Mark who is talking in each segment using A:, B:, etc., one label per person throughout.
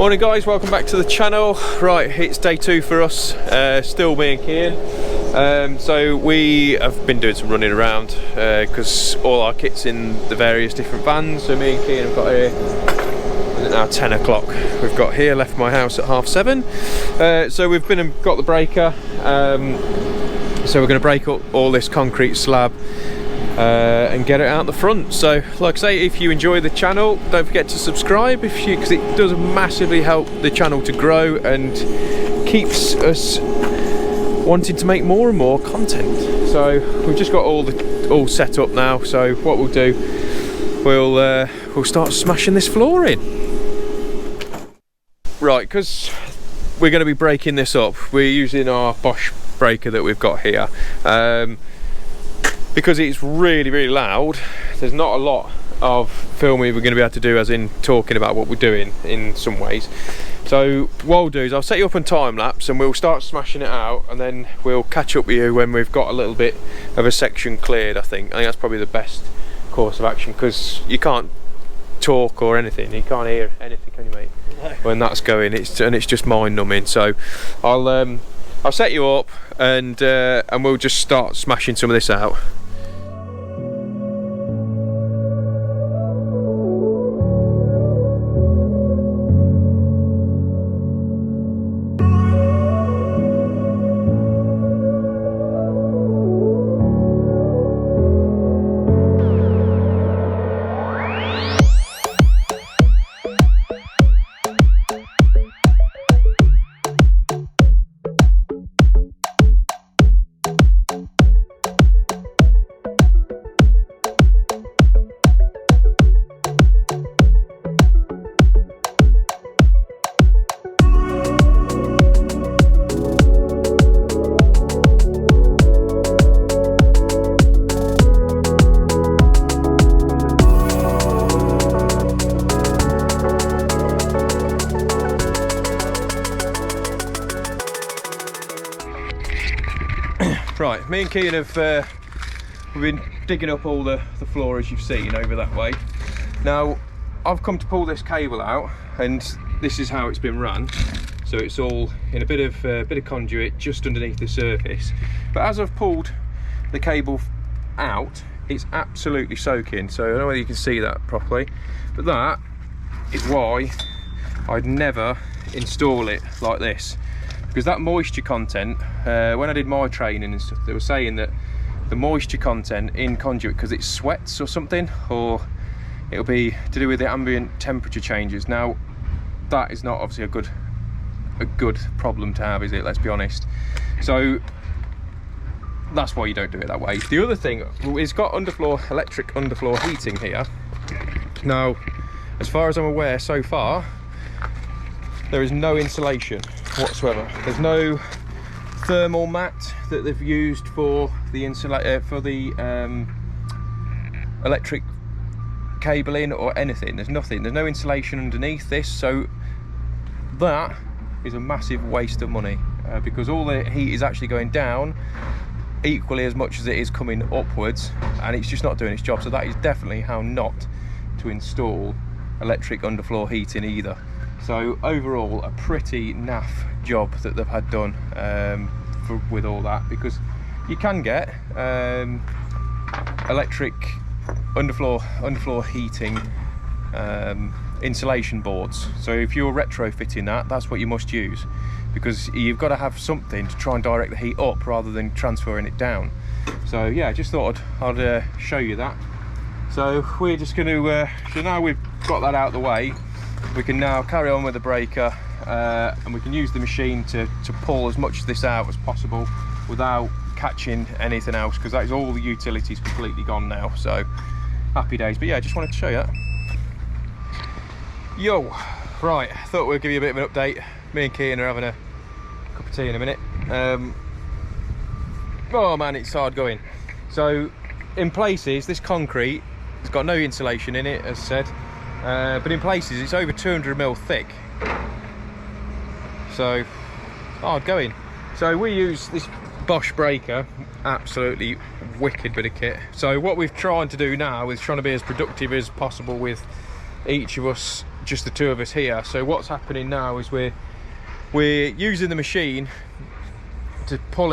A: Morning guys, welcome back to the channel. Right, it's day 2 for us, still me and Kian. So we have been doing some running around because all our kit's in the various different vans. So me and Kian have got here, is it now 10 o'clock? We've got here, left my house at 7:30. So we've been and got the breaker. So we're going to break up all this concrete slab and get it out the front. So like I say, if you enjoy the channel, don't forget to subscribe because it does massively help the channel to grow and keeps us wanting to make more and more content. So we've just got all set up now, so what we'll do, we'll start smashing this floor in. Right, because we're going to be breaking this up, we're using our Bosch breaker that we've got here. Because it's really loud, there's not a lot of filming we're going to be able to do, as in talking about what we're doing in some ways. So what I'll do is I'll set you up on time lapse and we'll start smashing it out, and then we'll catch up with you when we've got a little bit of a section cleared. I think that's probably the best course of action, because you can't talk or anything, you can't hear anything, can you, mate? No. When that's going, it's just mind numbing. So I'll set you up and we'll just start smashing some of this out. Right, me and Kian have we've been digging up all the floor, as you've seen, over that way. Now I've come to pull this cable out, and this is how it's been run. So it's all in a bit of conduit just underneath the surface. But as I've pulled the cable out, it's absolutely soaking. So I don't know whether you can see that properly, but that is why I'd never install it like this. Because that moisture content, when I did my training and stuff, they were saying that the moisture content in conduit, because it sweats or something, or it'll be to do with the ambient temperature changes. Now, that is not obviously a good problem to have, is it? Let's be honest. So that's why you don't do it that way. The other thing, it's got electric underfloor heating here. Now, as far as I'm aware so far, there is no insulation whatsoever. There's no thermal mat that they've used for the electric cabling or anything. There's nothing. There's no insulation underneath this, so that is a massive waste of money because all the heat is actually going down equally as much as it is coming upwards, and it's just not doing its job. So that is definitely how not to install electric underfloor heating either. So overall, a pretty naff job that they've had done with all that, because you can get electric underfloor heating insulation boards. So if you're retrofitting that, that's what you must use, because you've got to have something to try and direct the heat up rather than transferring it down. So yeah, I just thought I'd show you that. So we're just going to, so now we've got that out of the way, we can now carry on with the breaker and we can use the machine to pull as much of this out as possible without catching anything else, because that is all the utilities completely gone now. So happy days. But yeah, just wanted to show you that. Yo, right, thought we'd give you a bit of an update. Me and Kian are having a cup of tea in a minute. Oh man, it's hard going. So in places, this concrete has got no insulation in it, as said. But in places it's over 200mm thick, so hard going. So we use this Bosch breaker, absolutely wicked bit of kit. So what we've tried to do now is trying to be as productive as possible with each of us just the two of us here. So what's happening now is we're using the machine to pull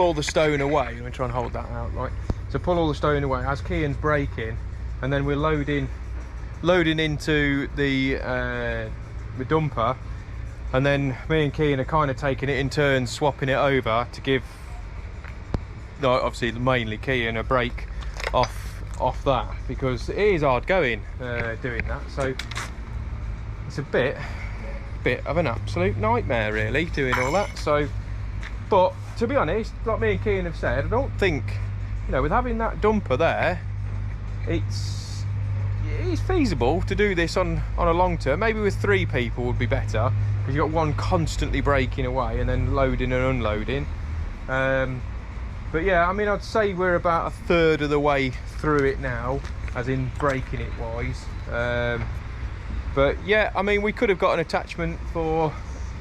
A: all the stone away. Let me try and hold that out, right? So pull all the stone away as Kian's braking, and then we're loading into the dumper, and then me and Kian are kind of taking it in turns, swapping it over to give, obviously mainly Kian, a break off that, because it is hard going doing that. So it's a bit of an absolute nightmare really doing all that. So, but to be honest, like me and Kian have said, I don't think, you know, with having that dumper there, it's feasible to do this on a long term. Maybe with 3 people would be better, because you've got one constantly braking away and then loading and unloading. But yeah, I mean, I'd say we're about 1/3 of the way through it now, as in braking it wise. But yeah, I mean, we could have got an attachment for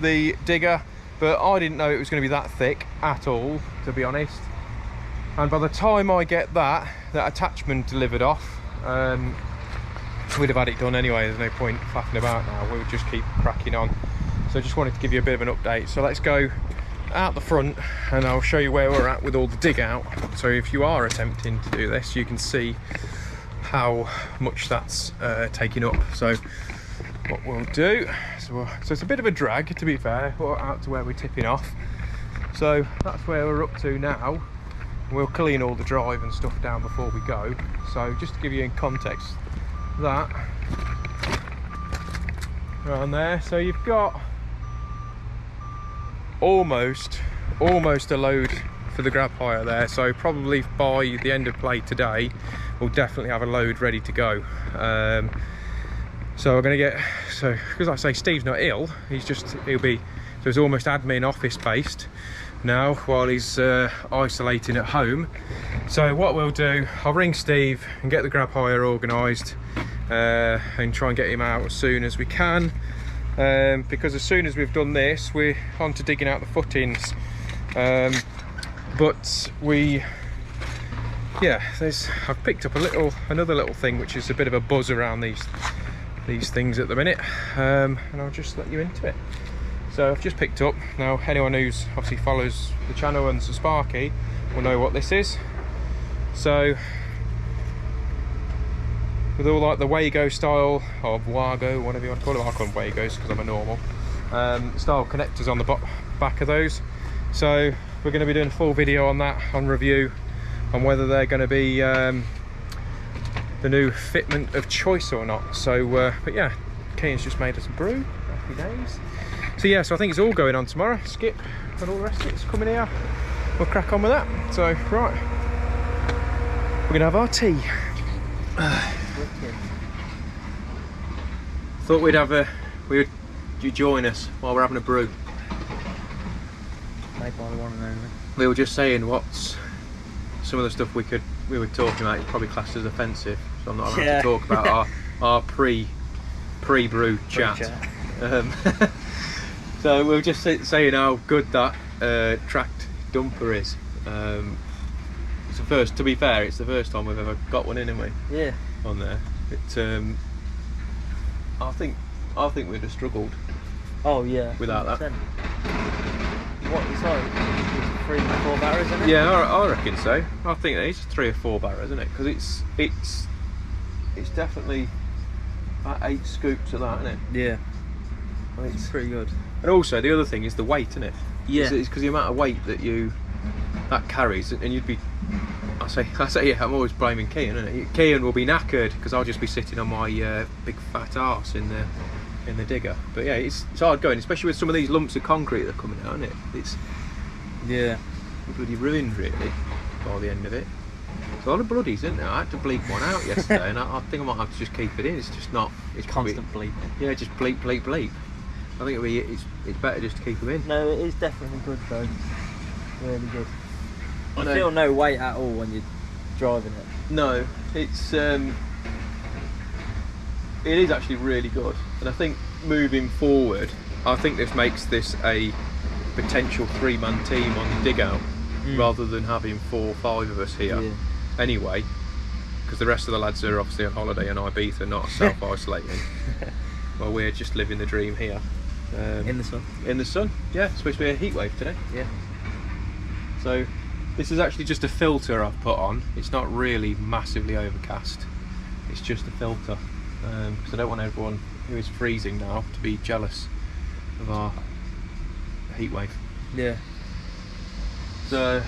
A: the digger, but I didn't know it was going to be that thick at all, to be honest. And by the time I get that attachment delivered off, we'd have had it done anyway. There's no point faffing about now, we'll just keep cracking on. So I just wanted to give you a bit of an update. So let's go out the front and I'll show you where we're at with all the dig out. So if you are attempting to do this, you can see how much that's taking up. So what we'll do, so it's a bit of a drag, to be fair, out to where we're tipping off. So that's where we're up to now. We'll clean all the drive and stuff down before we go. So just to give you in context, that around there, so you've got almost a load for the grab hire there. So probably by the end of play today, we'll definitely have a load ready to go. So we're going to get, so because like I say, Steve's not ill, he'll be, so it's almost admin office based now while he's isolating at home. So what we'll do, I'll ring Steve and get the grab hire organised, and try and get him out as soon as we can, because as soon as we've done this, we're on to digging out the footings. But I've picked up another little thing which is a bit of a buzz around these things at the minute, and I'll just let you into it. So I've just picked up, now anyone who's obviously follows the channel and is a Sparky will know what this is. So with all like the Wago style, or Wago, whatever you want to call them, I call them Wagos because I'm a normal, style connectors on the back of those. So we're going to be doing a full video on that, on review, on whether they're going to be the new fitment of choice or not. So but yeah, Kian's just made us a brew, happy days. So yeah, so I think it's all going on tomorrow. Skip and all the rest of it's coming here, we'll crack on with that. So right, we're gonna have our tea. Thought would you join us while we're having a brew?
B: Make all the one and only.
A: We were just saying what's some of the stuff we were talking about is probably classed as offensive, so I'm not allowed to talk about our pre-brew chat. So we were just saying how good that tracked dumper is. It's the first, to be fair, it's the first time we've ever got one in, haven't we? Yeah. On there. I think we'd have struggled.
B: Oh yeah.
A: Without 100%.
B: That. What it's like? 3 or 4 barrows, isn't it?
A: Yeah, I reckon so. I think it is 3 or 4 barrows, isn't it? Because it's definitely about 8 scoops of that, isn't it?
B: Yeah. It's pretty good.
A: And also the other thing is the weight, isn't it?
B: Yeah.
A: It's because the amount of weight that carries, and you'd be. I say yeah. I'm always blaming Kian, isn't it? Kian will be knackered because I'll just be sitting on my big fat arse in the digger. But yeah, it's hard going, especially with some of these lumps of concrete that are coming out, isn't it? It's
B: you're
A: bloody ruined really by the end of it. It's a lot of bloodies, isn't there? I had to bleep one out yesterday, and I think I might have to just keep it in. It's just not. It's
B: constant bleep.
A: Yeah, just bleep, bleep, bleep. I think it's better just to keep them in.
B: No, it is definitely good though. Really good. You feel no weight at all when you're driving it.
A: No, it is actually really good, and I think moving forward, I think this makes this a potential 3-man team on the dig out, rather than having 4 or 5 of us here. Yeah. Anyway, because the rest of the lads are obviously on holiday in Ibiza, not self-isolating. Well, we're just living the dream here.
B: In the sun.
A: In the sun, yeah. It's supposed to be a heat wave today.
B: Yeah.
A: So this is actually just a filter I've put on. It's not really massively overcast. It's just a filter because I don't want everyone who is freezing now to be jealous of our heat wave.
B: Yeah.
A: So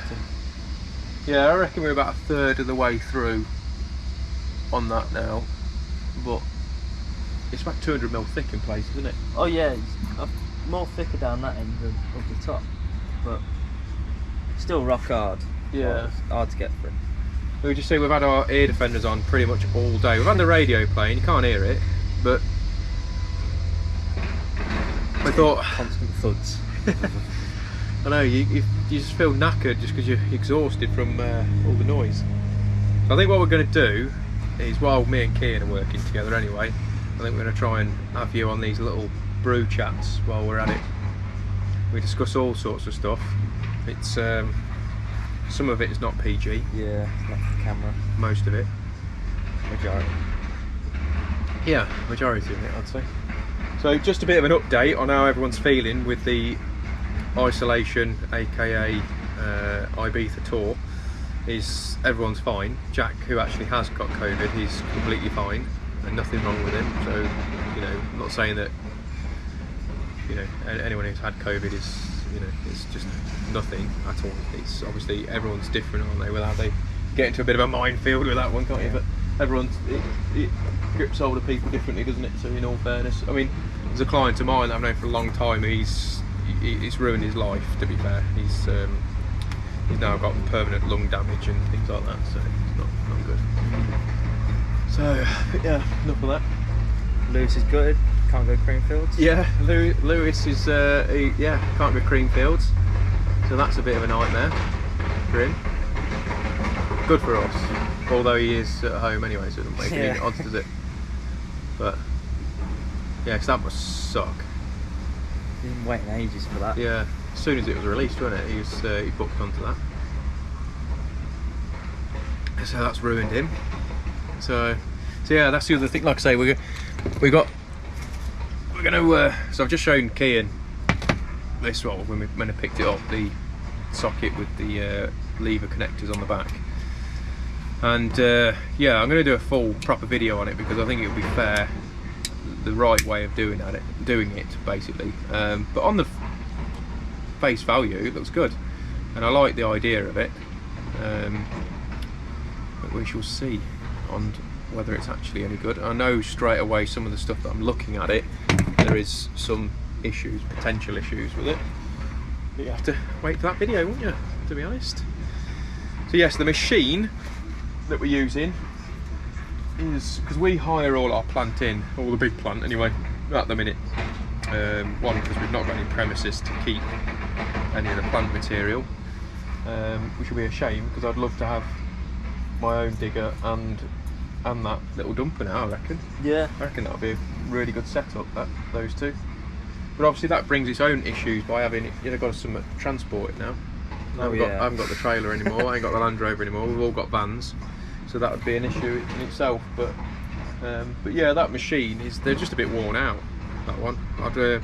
A: yeah, I reckon we're about a third of the way through on that now, but it's about 200mm thick in places, isn't it?
B: Oh yeah, it's more thicker down that end of the top, but still rock hard.
A: Yeah.
B: It's hard to get through.
A: We just say we've had our ear defenders on pretty much all day. We've had the radio playing, you can't hear it, but I thought...
B: Constant thuds.
A: I know, you just feel knackered just because you're exhausted from all the noise. So I think what we're going to do is, while me and Kian are working together anyway, I think we're going to try and have you on these little brew chats while we're at it. We discuss all sorts of stuff. It's some of it is not PG.
B: Yeah, not for the camera.
A: Most of it.
B: Majority.
A: Yeah, majority of it, I'd say. So just a bit of an update on how everyone's feeling with the isolation, aka Ibiza tour. Is everyone's fine. Jack, who actually has got COVID, he's completely fine and nothing wrong with him. So, you know, I'm not saying that, you know, anyone who's had COVID is, you know, it's just nothing at all. It's obviously everyone's different, aren't they? Without they get into a bit of a minefield with that one, can't you? But everyone's it grips older people differently, doesn't it? So in all fairness, I mean, there's a client of mine that I've known for a long time. It's ruined his life. To be fair, he's now got permanent lung damage and things like that. So it's not good. So yeah, enough of that.
B: Lewis is gutted. Can't go Creamfields.
A: Yeah, Lewis is can't go Creamfields, so that's a bit of a nightmare for him. Good for us, although he is at home anyway, so it doesn't make any odds, does it? But yeah, 'cause that must suck.
B: He's been waiting ages for that.
A: Yeah, as soon as it was released, wasn't it? He booked onto that, so that's ruined him. So yeah, that's the other thing. Like I say, we're gonna. So I've just shown Kian this one when I picked it up, the socket with the lever connectors on the back, and yeah, I'm gonna do a full proper video on it because I think it would be fair, the right way of doing it basically. But on the face value, it looks good, and I like the idea of it. But we shall see on whether it's actually any good. I know straight away some of the stuff that I'm looking at it, there is some issues, potential issues with it. But you have to wait for that video, won't you, to be honest? So yes, the machine that we're using is, because we hire all our plant in, all the big plant anyway, at the minute. One, because we've not got any premises to keep any of the plant material, which would be a shame because I'd love to have my own digger and that little dumper now, I reckon.
B: Yeah.
A: I reckon that would be a really good setup, those two. But obviously that brings its own issues by having, you know, got to transport it now. I haven't got the trailer anymore, I ain't got the Land Rover anymore, we've all got vans. So that would be an issue in itself. But yeah, that machine they're just a bit worn out, that one. They're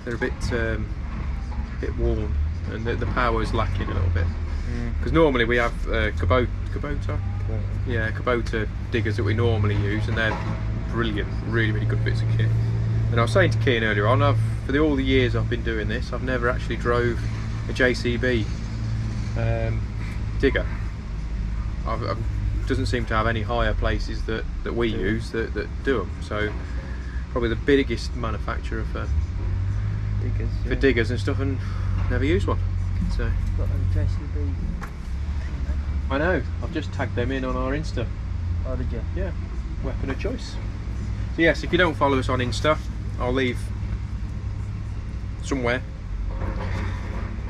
A: a bit worn, and the power's lacking a little bit. Because normally we have Kubota diggers that we normally use, and they're brilliant, really good bits of kit. And I was saying to Kian earlier on, for all the years I've been doing this, I've never actually drove a JCB digger. Doesn't seem to have any higher places that we use that do them. So probably the biggest manufacturer for diggers and stuff, and never used one. So
B: Got a JCB.
A: I know, I've just tagged them in on our Insta.
B: Oh, did you?
A: Yeah, weapon of choice. So yes, if you don't follow us on Insta, I'll leave somewhere.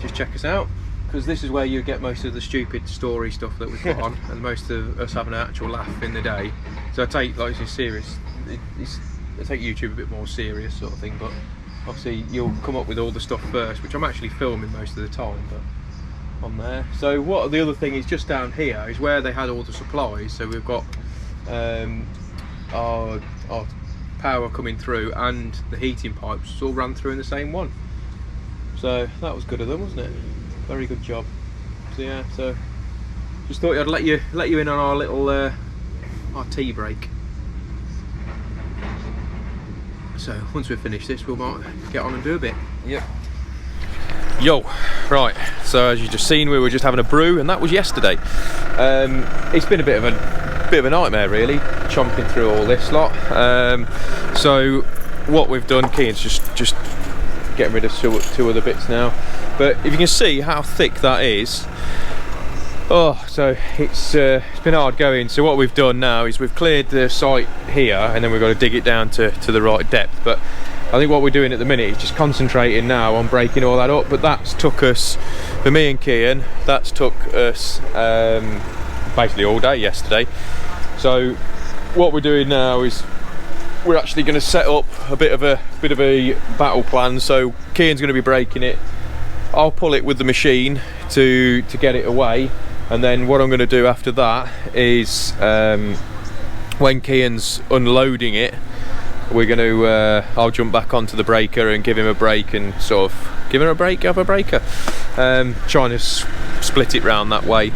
A: Just check us out, because this is where you get most of the stupid story stuff that we put on, and most of us having an actual laugh in the day. So I take, like, it's serious. I take YouTube a bit more serious sort of thing, but obviously you'll come up with all the stuff first, which I'm actually filming most of the time, but on there. So what the other thing is, just down here is where they had all the supplies. So we've got our power coming through and the heating pipes all ran through in the same one. So that was good of them, wasn't it? Very good job. So yeah, so just thought I'd let you in on our little our tea break. So once we've finished this, we might get on and do a bit.
B: Yep.
A: Yo, right, so as you just seen, we were just having a brew, and that was yesterday. It's been a bit of a nightmare really, chomping through all this lot. So what we've done, Kean's just getting rid of two other bits now, but if you can see how thick that is, oh, so it's been hard going. So what we've done now is we've cleared the site here, and then we've got to dig it down to the right depth. But I think what we're doing at the minute is just concentrating now on breaking all that up. But that's took us, for me and Kian, that's took us basically all day yesterday. So what we're doing now is we're actually going to set up a bit of a battle plan. So Kian's going to be breaking it. I'll pull it with the machine to get it away, and then what I'm going to do after that is when Kian's unloading it, we're going to I'll jump back onto the breaker and give him a break, and sort of give him a break, have a breaker, trying to split it round that way.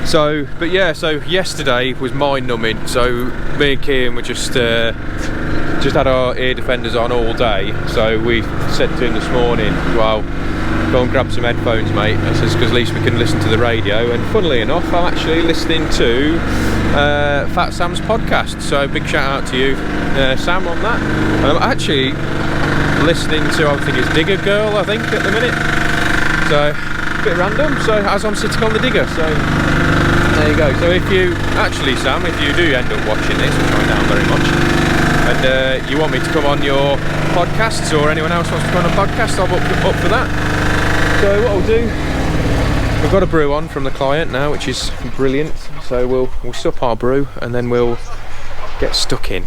A: So but yeah, so yesterday was mind numbing. So me and Kian were just had our ear defenders on all day. So we said to him this morning, well, go and grab some headphones, mate. I says, because at least we can listen to the radio. And funnily enough, I'm actually listening to Fat Sam's podcast. So big shout out to you, Sam, on that. I'm actually listening to, I think it's Digger Girl, I think, at the minute. So a bit random. So as I'm sitting on the digger, so there you go. So if you actually, Sam, if you do end up watching this, which I doubt very much, and you want me to come on your podcasts, or anyone else wants to come on a podcast, I'm up for that. So what we'll do, we've got a brew on from the client now, which is brilliant. So we'll sup our brew, and then we'll get stuck in.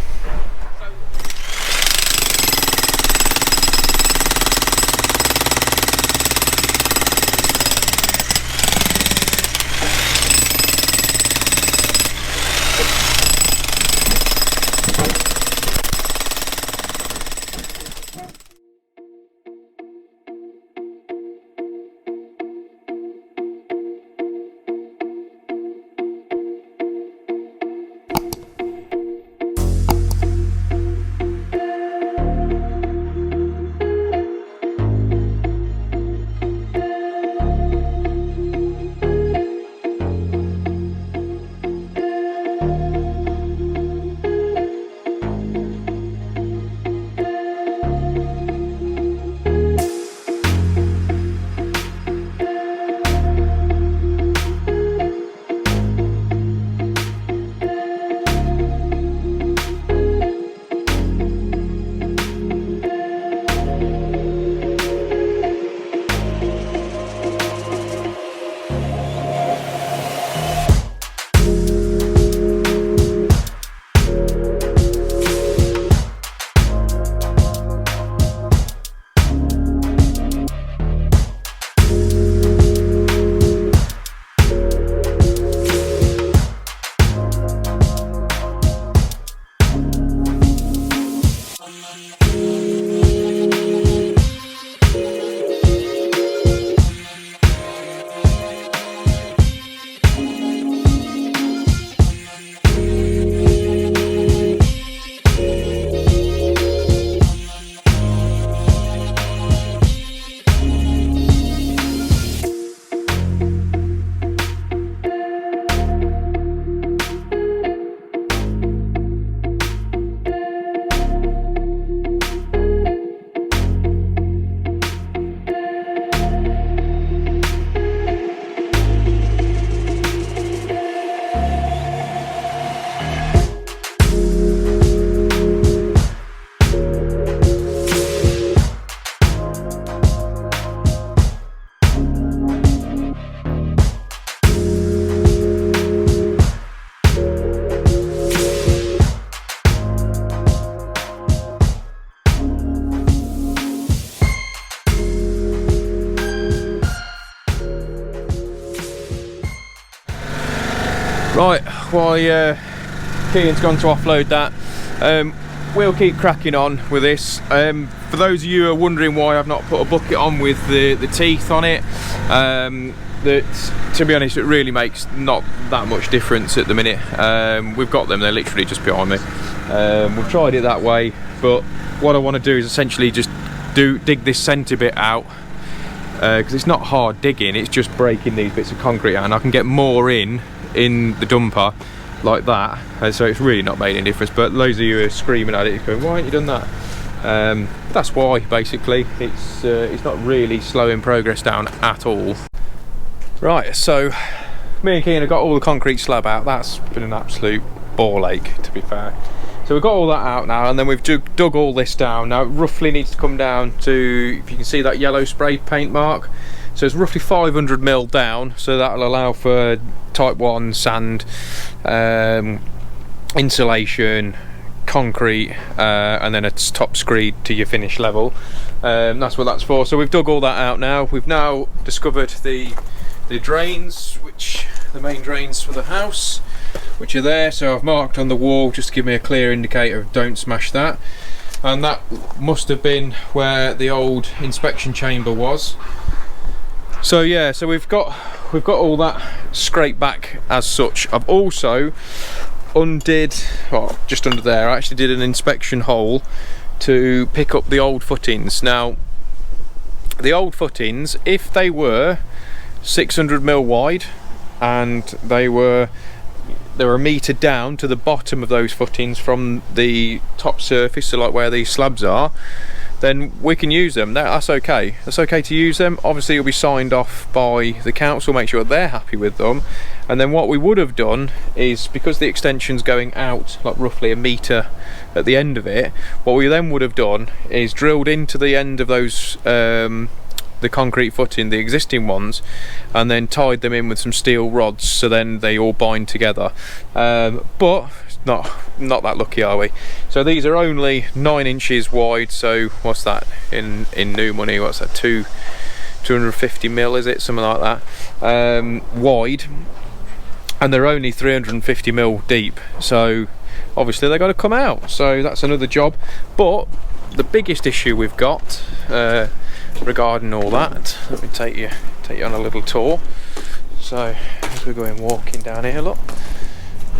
A: Right, while Kian's gone to offload that, we'll keep cracking on with this. For those of you who are wondering why I've not put a bucket on with the teeth on it, that, to be honest, it really makes not that much difference at the minute. We've got them, they're literally just behind me. We've tried it that way, but what I want to do is essentially just dig this centre bit out, because it's not hard digging, it's just breaking these bits of concrete out, and I can get more in the dumper like that, and so it's really not made any difference. But loads of you are screaming at it, going, why haven't you done that? That's why, basically. It's not really slowing progress down at all. Right, so me and Keane have got all the concrete slab out. That's been an absolute ball ache, to be fair. So we've got all that out now, and then we've dug all this down. Now it roughly needs to come down to, if you can see that yellow spray paint mark, so it's roughly 500 mil down, so that'll allow for type 1 sand, insulation, concrete, and then a top screed to your finish level. That's what that's for. So we've dug all that out now. We've now discovered the drains, the main drains for the house, which are there. So I've marked on the wall just to give me a clear indicator of don't smash that. And that must have been where the old inspection chamber was. So yeah, so we've got all that scraped back as such. I've also just under there, I actually did an inspection hole to pick up the old footings. Now the old footings, if they were 600 mil wide and they were a metre down to the bottom of those footings from the top surface, so like where these slabs are, then we can use them. That's okay. That's okay to use them. Obviously it'll be signed off by the council, make sure they're happy with them. And then what we would have done is, because the extension's going out like roughly a metre at the end of it, what we then would have done is drilled into the end of those the concrete footing, the existing ones, and then tied them in with some steel rods, so then they all bind together. But not that lucky, are we? So these are only 9 inches wide, so what's that in new money, what's that, 250 mil, is it, something like that, wide, and they're only 350 mil deep, so obviously they've got to come out. So that's another job. But the biggest issue we've got regarding all that, let me take you on a little tour. So as we're going walking down here, look,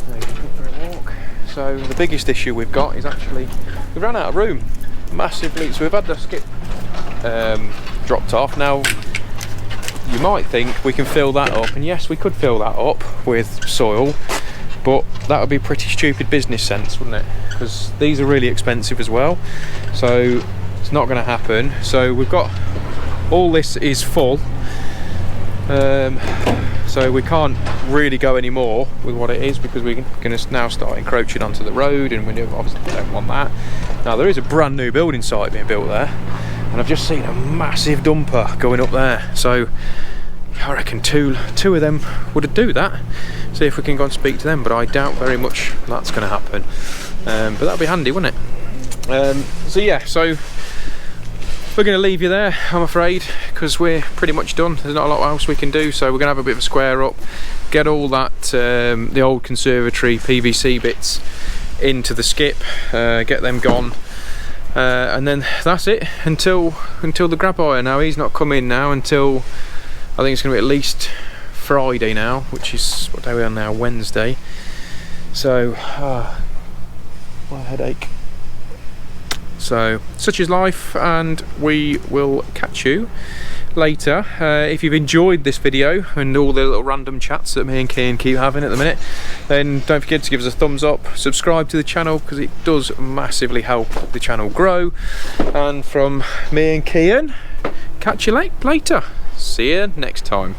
A: there you go for a walk. So the biggest issue we've got is actually we've run out of room massively. So we've had the skip dropped off. Now you might think we can fill that up, and yes, we could fill that up with soil, but that would be pretty stupid business sense, wouldn't it? Because these are really expensive as well, so it's not going to happen. So we've got, all this is full, so we can't really go any more with what it is, because we're going to now start encroaching onto the road, and we obviously don't want that. Now there is a brand new building site being built there, and I've just seen a massive dumper going up there, so I reckon two of them would do that. See if we can go and speak to them, but I doubt very much that's going to happen. But that'd be handy, wouldn't it? So yeah, so we're going to leave you there, I'm afraid, because we're pretty much done. There's not a lot else we can do, so we're going to have a bit of a square up, get all that the old conservatory PVC bits into the skip, get them gone, and then that's it until the grab hire. Now he's not coming now until, I think it's going to be at least Friday now, which is, what day are we on now, Wednesday. So what a headache. So such is life, and we will catch you later. If you've enjoyed this video and all the little random chats that me and Keane keep having at the minute, then don't forget to give us a thumbs up, subscribe to the channel, because it does massively help the channel grow. And from me and Keane, catch you later. See you next time.